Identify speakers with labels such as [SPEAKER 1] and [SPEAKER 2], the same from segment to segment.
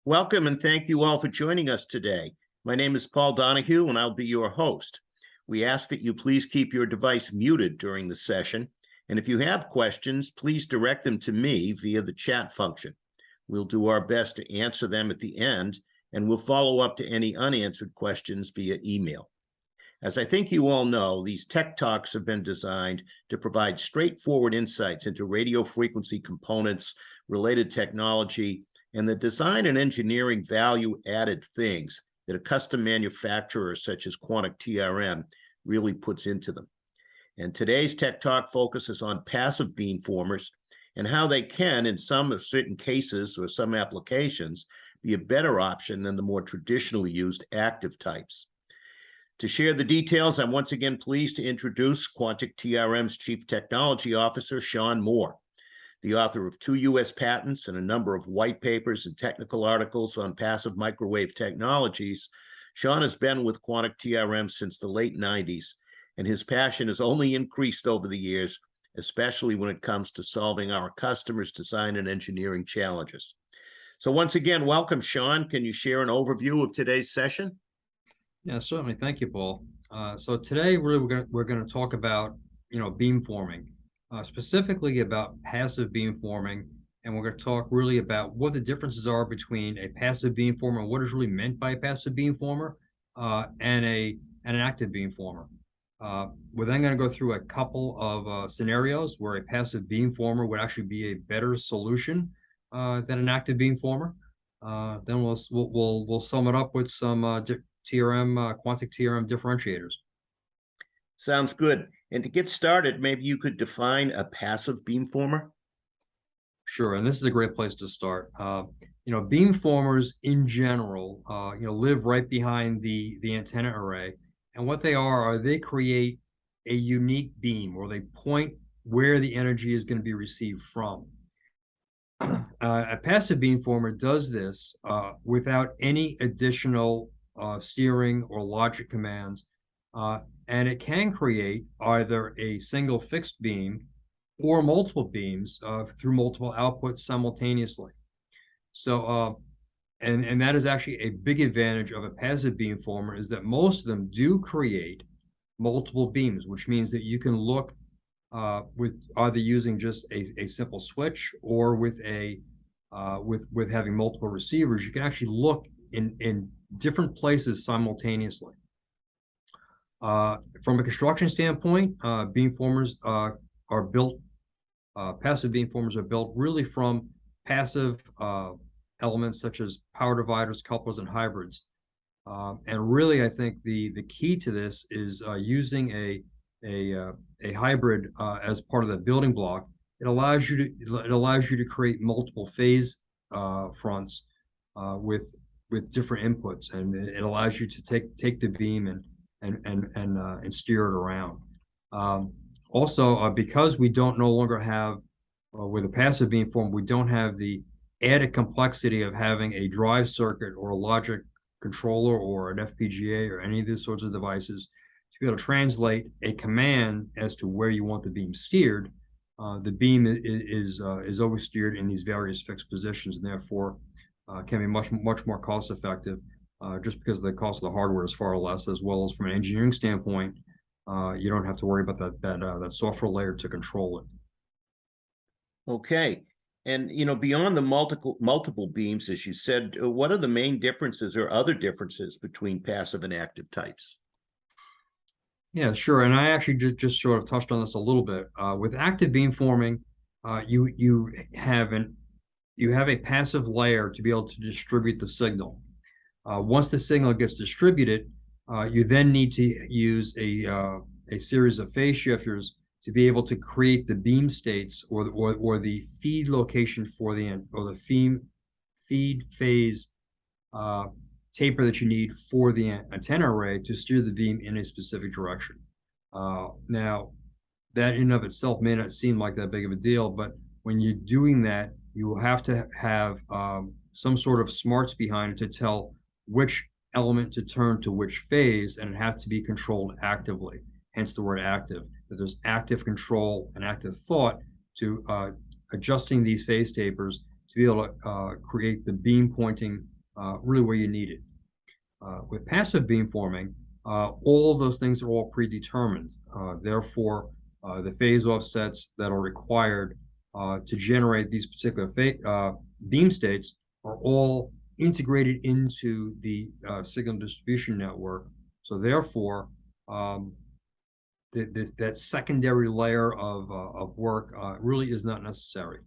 [SPEAKER 1] Welcome and thank you all for joining us today. My name is Paul Donahue and I'll be your host. We ask that you please keep your device muted during the session, and if you have questions, please direct them to me via the chat function. We'll do our best to answer them at the end, and we'll follow up to any unanswered questions via email. As I think you all know, these tech talks have been designed to provide straightforward insights into radio frequency components, related technology, and the design and engineering value-added things that a custom manufacturer such as Quantic TRM really puts into them. And today's Tech Talk focuses on passive beamformers and how they can, in some certain cases or some applications, be a better option than the more traditionally used active types. To share the details, I'm once again pleased to introduce Quantic TRM's Chief Technology Officer, Shaun Moore. The author of 2 U.S. patents and a number of white papers and technical articles on passive microwave technologies, Shaun has been with Quantic TRM since the late 90s, and his passion has only increased over the years, especially when it comes to solving our customers' design and engineering challenges. So once again, welcome, Shaun. Can you share an overview of today's session?
[SPEAKER 2] Yeah, certainly. Thank you, Paul. So today we're going to talk about beamforming, specifically about passive beamforming, and we're going to talk really about what the differences are between a passive beamformer and what is really meant by a passive beamformer, and an active beamformer. We're then going to go through a couple of scenarios where a passive beamformer would actually be a better solution than an active beamformer. Then we'll sum it up with some Quantic TRM differentiators.
[SPEAKER 1] Sounds good. And to get started, maybe you could define a passive beamformer?
[SPEAKER 2] Sure, and this is a great place to start. Beamformers in general, live right behind the antenna array. And what they are they create a unique beam, or they point where the energy is going to be received from. A passive beamformer does this without any additional steering or logic commands, and it can create either a single fixed beam or multiple beams through multiple outputs simultaneously. So, and that is actually a big advantage of a passive beamformer, is that most of them do create multiple beams, which means that you can look with either using just a simple switch or with with having multiple receivers. You can actually look in different places simultaneously. From a construction standpoint, beamformers are built. Passive beamformers are built really from passive elements such as power dividers, couplers, and hybrids. And really, I think the key to this is using a hybrid as part of the building block. It allows you to create multiple phase fronts with different inputs, and it allows you to take the beam and steer it around. Also, because we don't no longer have with a passive beamformer, we don't have the added complexity of having a drive circuit or a logic controller or an FPGA or any of these sorts of devices to be able to translate a command as to where you want the beam steered. The beam is always steered in these various fixed positions, and therefore can be much more cost effective, just because the cost of the hardware is far less, as well as from an engineering standpoint, you don't have to worry about that software layer to control it.
[SPEAKER 1] Okay. And, beyond the multiple beams, as you said, what are the main differences or other differences between passive and active types?
[SPEAKER 2] Yeah, sure. And I actually just sort of touched on this a little bit. With active beamforming, you have a passive layer to be able to distribute the signal. Once the signal gets distributed, you then need to use a series of phase shifters to be able to create the beam states or the feed location for the feed phase taper that you need for the antenna array to steer the beam in a specific direction. Now, that in and of itself may not seem like that big of a deal, but when you're doing that, you will have to have some sort of smarts behind it to tell which element to turn to which phase, and it has to be controlled actively, hence the word active. That there's active control and active thought to adjusting these phase tapers to be able to create the beam pointing really where you need it. With passive beamforming, all of those things are all predetermined. Therefore, the phase offsets that are required to generate these particular beam states are all integrated into the signal distribution network. So therefore, that secondary layer of work really is not necessary.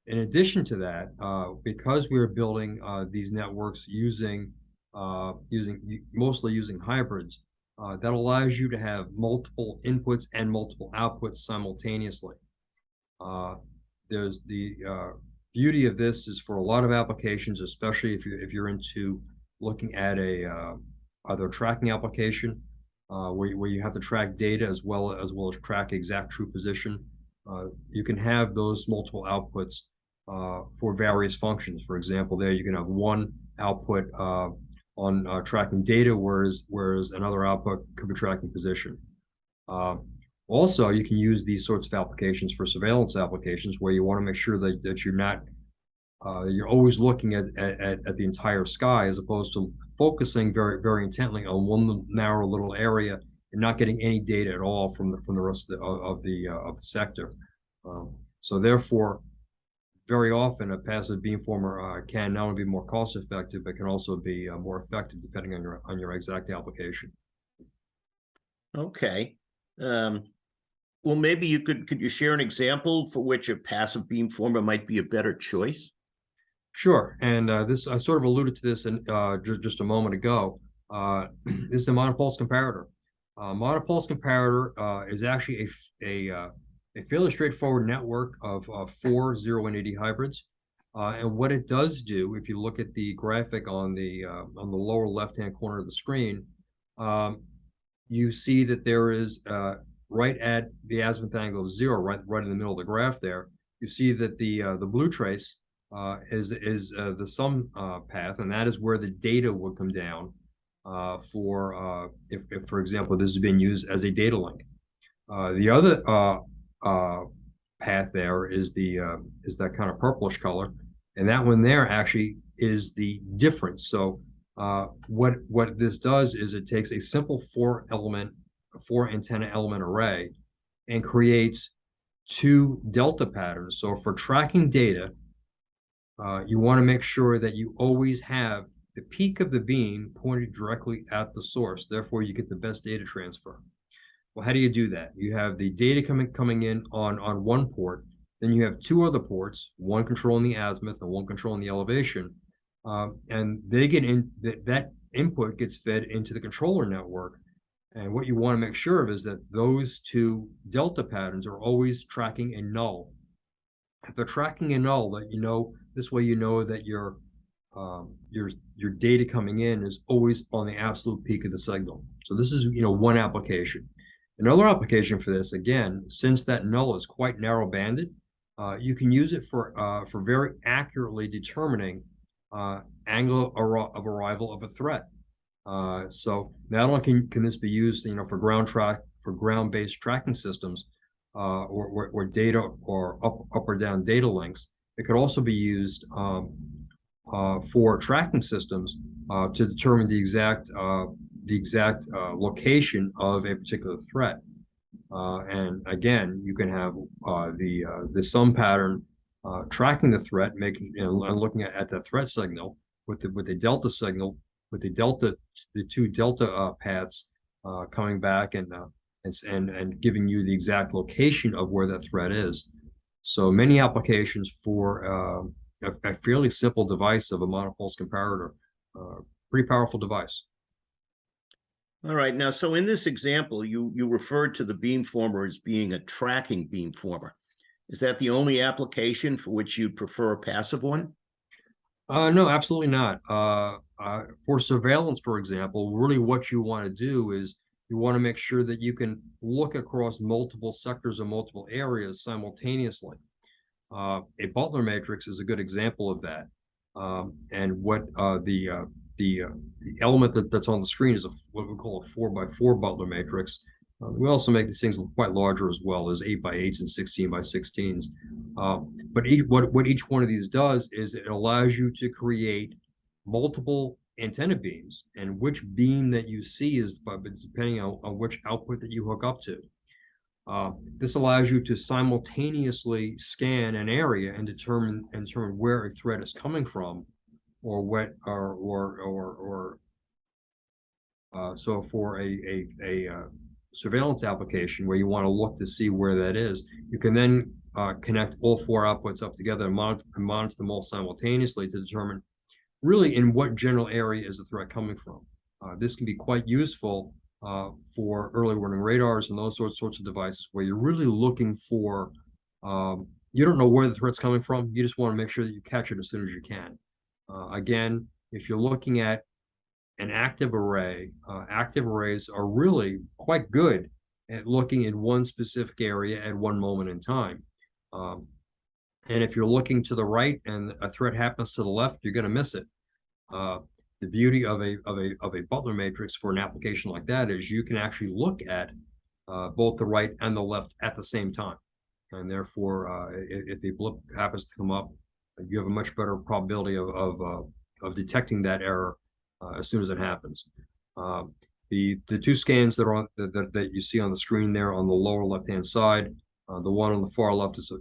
[SPEAKER 2] In addition to that, because we're building these networks mostly using hybrids, that allows you to have multiple inputs and multiple outputs simultaneously. There's the beauty of this is for a lot of applications, especially if you're into looking at either tracking application where you have to track data as well as track exact true position. You can have those multiple outputs for various functions. For example, there you can have one output on tracking data, whereas another output could be tracking position. Also, you can use these sorts of applications for surveillance applications where you want to make sure that you're not you're always looking at the entire sky as opposed to focusing very intently on one narrow little area and not getting any data at all from the rest of the sector. So therefore, very often a passive beamformer can not only be more cost effective, but can also be more effective depending on your exact application.
[SPEAKER 1] Okay. Well, maybe could you share an example for which a passive beamformer might be a better choice?
[SPEAKER 2] Sure, and this I sort of alluded to this in just a moment ago. This is a monopulse comparator. Monopulse comparator is actually a fairly straightforward network of 4 0-180 hybrids. And what it does do, if you look at the graphic on the lower left-hand corner of the screen, you see that there is right at the azimuth angle of 0, right in the middle of the graph there, you see that the blue trace is the sum path, and that is where the data would come down for if, for example, this is being used as a data link. The other path there is that kind of purplish color, and that one there actually is the difference. So what this does is it takes a simple 4 antenna element array and creates 2 delta patterns. So for tracking data, you want to make sure that you always have the peak of the beam pointed directly at the source. Therefore, you get the best data transfer. Well, how do you do that? You have the data coming in on one port, then you have 2 other ports, one controlling the azimuth and one controlling the elevation, and they get in that input gets fed into the controller network. And what you want to make sure of is that those 2 delta patterns are always tracking a null. If they're tracking a null, this way you know that your data coming in is always on the absolute peak of the signal. So this is one application. Another application for this, again, since that null is quite narrow banded, you can use it for very accurately determining angle of arrival of a threat. So not only can this be used, for ground-based tracking systems, or data or up or down data links, it could also be used for tracking systems to determine the exact location of a particular threat. And again, you can have the sum pattern tracking the threat, and looking at the threat signal with the delta signal, with the 2 delta paths coming back and giving you the exact location of where that threat is. So many applications for a fairly simple device of a monopulse comparator. Pretty powerful device.
[SPEAKER 1] All right. Now, so in this example, you referred to the beamformer as being a tracking beamformer. Is that the only application for which you'd prefer a passive one?
[SPEAKER 2] No, absolutely not. For surveillance, for example, really what you want to do is you want to make sure that you can look across multiple sectors or multiple areas simultaneously. A Butler matrix is a good example of that. And what the element that's on the screen is what we call a 4x4 Butler matrix. We also make these things quite larger as well, as 8x8s and 16x16s. But what each one of these does is it allows you to create multiple antenna beams, and which beam that you see is depending on which output that you hook up to. This allows you to simultaneously scan an area and determine where a threat is coming from, or what, so for a surveillance application where you want to look to see where that is, you can then connect all four outputs up together and monitor them all simultaneously to determine really in what general area is the threat coming from. This can be quite useful for early warning radars and those sorts of devices where you're really looking for, you don't know where the threat's coming from. You just want to make sure that you catch it as soon as you can. Again, if you're looking at an active array, active arrays are really quite good at looking in one specific area at one moment in time. And if you're looking to the right and a threat happens to the left, you're going to miss it. The beauty of a Butler matrix for an application like that is you can actually look at both the right and the left at the same time, and therefore, if a blip happens to come up, you have a much better probability of detecting that error as soon as it happens. The two scans that are on that you see on the screen there on the lower left-hand side. The one on the far left is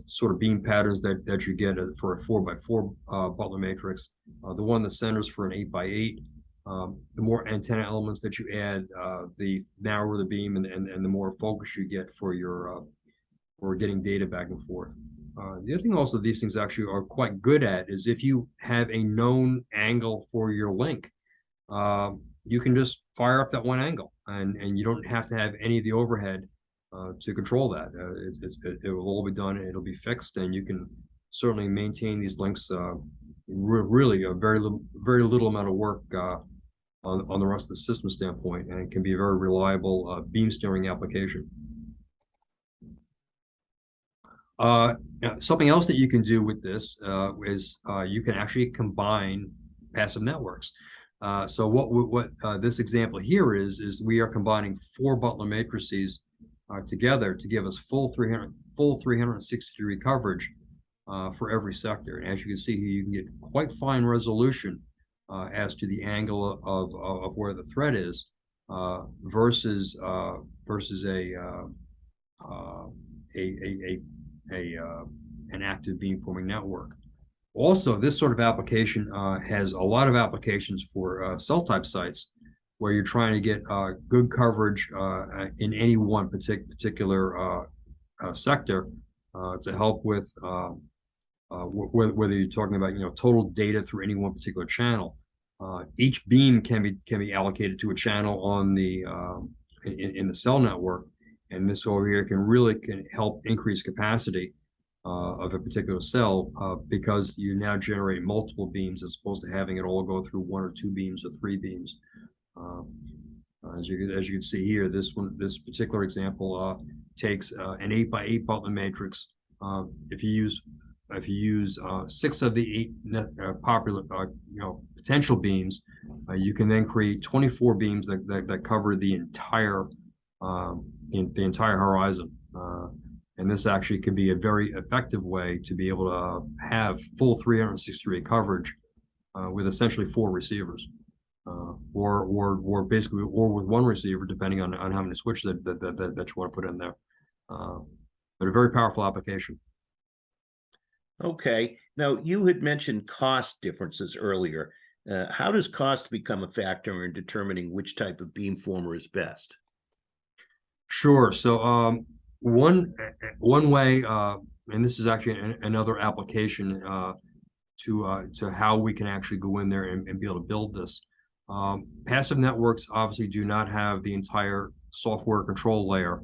[SPEAKER 2] sort of beam patterns that you get for a 4x4 Butler matrix. The one in the center is for an 8x8. The more antenna elements that you add, the narrower the beam and the more focus you get for your for getting data back and forth. The other thing also these things actually are quite good at is if you have a known angle for your link, you can just fire up that one angle and you don't have to have any of the overhead to control that. It will all be done, it'll be fixed, and you can certainly maintain these links really a very little amount of work on the rest of the system standpoint, and it can be a very reliable beam steering application. Something else that you can do with this is you can actually combine passive networks. So what this example here is we are combining 4 Butler matrices together to give us full 360-degree coverage for every sector. And as you can see here, you can get quite fine resolution as to the angle of where the threat is versus an active beamforming network. Also, this sort of application has a lot of applications for cell type sites where you're trying to get good coverage in any one particular sector to help with whether you're talking about total data through any one particular channel. Each beam can be allocated to a channel on the in the cell network, and this over here can help increase capacity of a particular cell because you now generate multiple beams as opposed to having it all go through 1 or 2 beams or 3 beams. As you can see here, this particular example takes an 8x8 Butler matrix. If you use 6 of the 8 popular potential beams, you can then create 24 beams that cover the entire horizon. And this actually can be a very effective way to be able to have full 360-degree coverage with essentially 4 receivers. Or basically with 1 receiver, depending on how many switches that you want to put in there. But a very powerful application.
[SPEAKER 1] Okay. Now, you had mentioned cost differences earlier. How does cost become a factor in determining which type of beamformer is best?
[SPEAKER 2] Sure. So one way, and this is actually another application to how we can actually go in there and be able to build this. Passive networks obviously do not have the entire software control layer.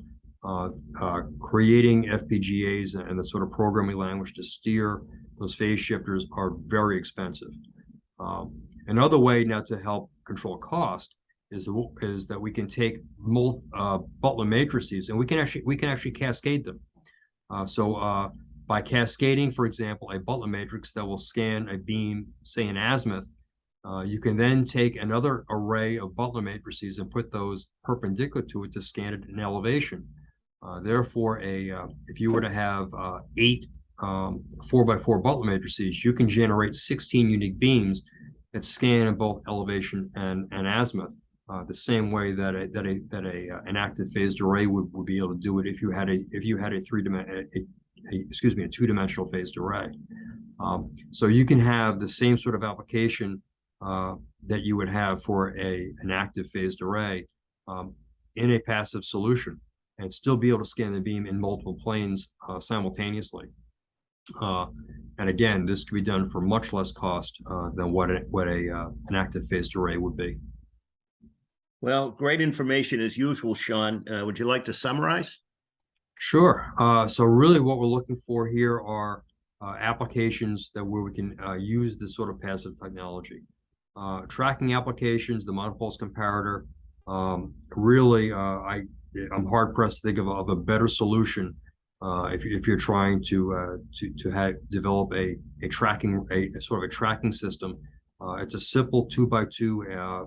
[SPEAKER 2] Creating FPGAs and the sort of programming language to steer those phase shifters are very expensive. Another way now to help control cost is that we can take Butler matrices and we can actually cascade them. So by cascading, for example, a Butler matrix that will scan a beam, say in azimuth, you can then take another array of Butler matrices and put those perpendicular to it to scan it in elevation. Therefore, if you were to have 8 4x4 Butler matrices, you can generate 16 unique beams that scan in both elevation and azimuth, the same way that an active phased array would be able to do it if you had a two-dimensional phased array. So you can have the same sort of application that you would have for an active phased array in a passive solution, and still be able to scan the beam in multiple planes simultaneously. And again, this could be done for much less cost than what an active phased array would be.
[SPEAKER 1] Well, great information as usual, Shaun. Would you like to summarize?
[SPEAKER 2] Sure. So really what we're looking for here are applications where we can use this sort of passive technology. Tracking applications, the monopulse comparator, really, I'm hard pressed to think of a better solution if you're trying to develop a sort of a tracking system. It's a simple 2x2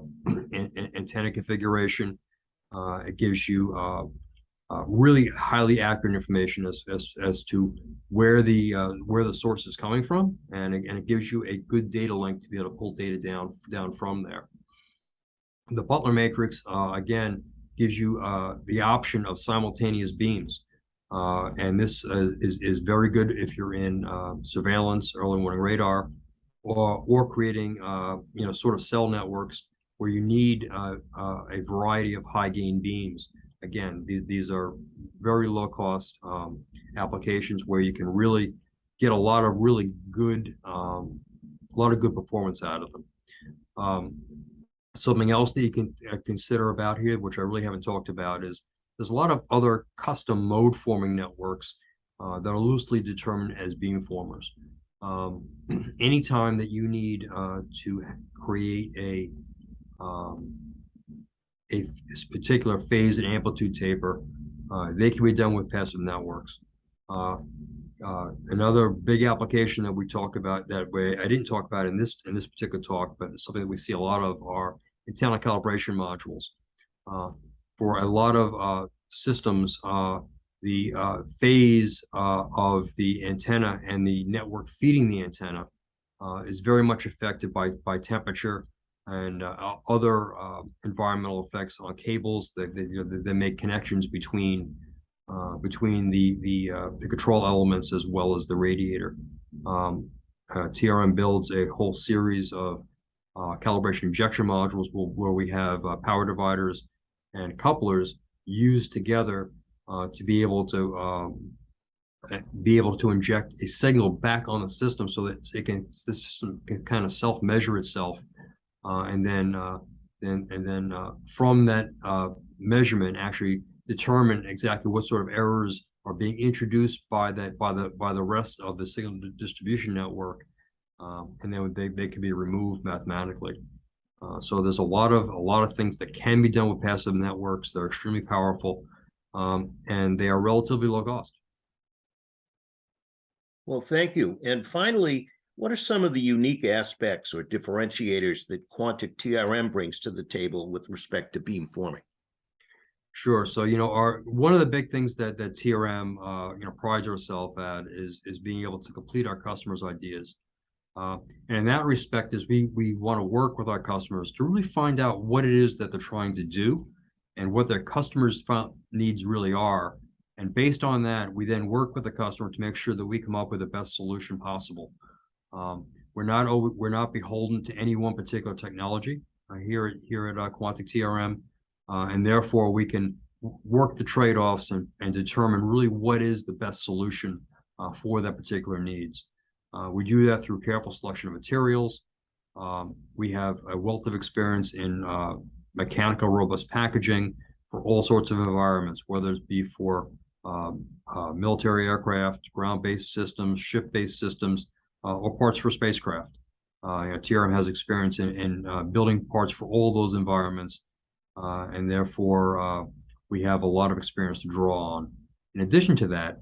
[SPEAKER 2] antenna configuration. It gives you really highly accurate information as to where the source is coming from, and it gives you a good data link to be able to pull data down from there. The Butler matrix again gives you the option of simultaneous beams, and this is very good if you're in surveillance, early warning radar, or creating sort of cell networks where you need a variety of high gain beams. Again, these are very low cost applications where you can really get a lot of really good performance out of them. Something else that you can consider about here, which I really haven't talked about, is there's a lot of other custom mode forming networks that are loosely determined as beamformers. Anytime that you need to create a particular phase and amplitude taper, they can be done with passive networks. Another big application that we talk about that way I didn't talk about in this particular talk, but it's something that we see a lot of, are antenna calibration modules. For a lot of systems, the phase of the antenna and the network feeding the antenna is very much affected by temperature and other environmental effects on cables that make connections between the control elements as well as the radiator. TRM builds a whole series of calibration injection modules where we have power dividers and couplers used together to be able to inject a signal back on the system so that the system can kind of self-measure itself, and then from that measurement actually determine exactly what sort of errors are being introduced by the rest of the signal distribution network, and then they can be removed mathematically. So there's a lot of things that can be done with passive networks. They're extremely powerful, and they are relatively low cost.
[SPEAKER 1] Well, thank you. And finally, what are some of the unique aspects or differentiators that Quantic TRM brings to the table with respect to beamforming?
[SPEAKER 2] Sure. So, one of the big things that TRM, prides ourselves at is being able to complete our customers' ideas. And in that respect, is we want to work with our customers to really find out what it is that they're trying to do and what their customers' needs really are. And based on that, we then work with the customer to make sure that we come up with the best solution possible. We're not beholden to any one particular technology here at Quantic TRM. And therefore we can work the trade-offs and determine really what is the best solution for that particular needs. We do that through careful selection of materials. We have a wealth of experience in mechanical robust packaging for all sorts of environments, whether it be for military aircraft, ground-based systems, ship-based systems, or parts for spacecraft. TRM has experience in building parts for all those environments. And therefore, we have a lot of experience to draw on. In addition to that,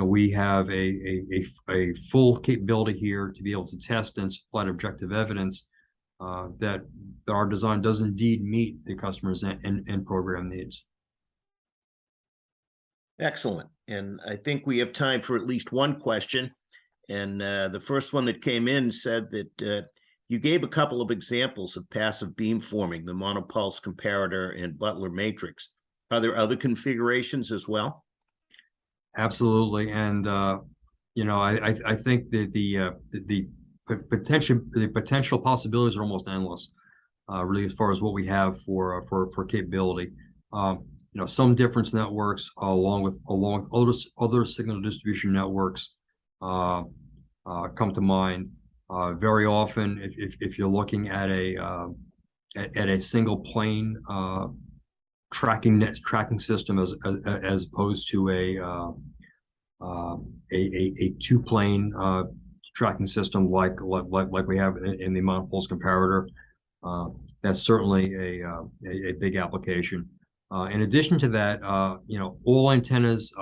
[SPEAKER 2] we have a full capability here to be able to test and supply objective evidence that our design does indeed meet the customer's and program needs.
[SPEAKER 1] Excellent. And I think we have time for at least one question. And the first one that came in said that You gave a couple of examples of passive beamforming, the monopulse comparator and Butler matrix. Are there other configurations as well?
[SPEAKER 2] Absolutely. And I think that the potential possibilities are almost endless, really, as far as what we have for capability. Some difference networks along with other signal distribution networks come to mind. Very often, if you're looking at a single plane tracking system as opposed to a two-plane tracking system like we have in the monopulse comparator, that's certainly a big application. In addition to that, all antennas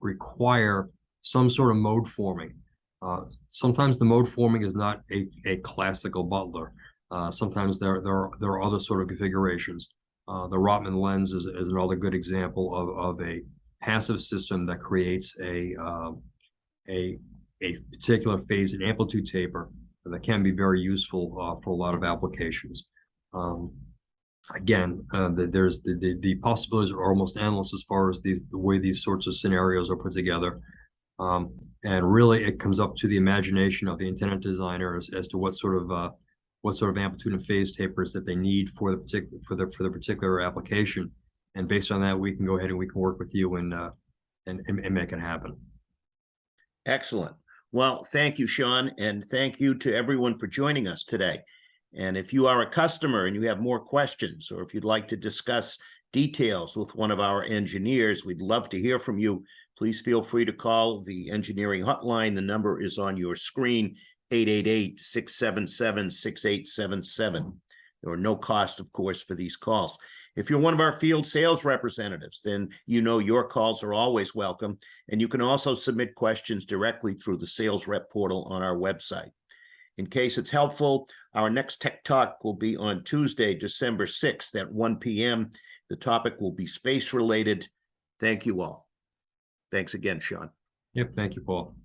[SPEAKER 2] require some sort of mode forming. Sometimes the mode forming is not a classical Butler. Sometimes there are other sort of configurations. The Rotman lens is another good example of a passive system that creates a particular phase and amplitude taper that can be very useful for a lot of applications. Again, there's the possibilities are almost endless as far as the way these sorts of scenarios are put together. And really, it comes up to the imagination of the antenna designer as to what sort of amplitude and phase tapers that they need for the particular application. And based on that, we can go ahead and we can work with you and make it happen.
[SPEAKER 1] Excellent. Well, thank you, Shaun, and thank you to everyone for joining us today. And if you are a customer and you have more questions, or if you'd like to discuss details with one of our engineers, we'd love to hear from you. Please feel free to call the engineering hotline. The number is on your screen, 888-677-6877. There are no cost, of course, for these calls. If you're one of our field sales representatives, then you know your calls are always welcome. And you can also submit questions directly through the sales rep portal on our website. In case it's helpful, our next Tech Talk will be on Tuesday, December 6th at 1 p.m. The topic will be space related. Thank you all. Thanks again, Shaun.
[SPEAKER 2] Yep. Thank you, Paul.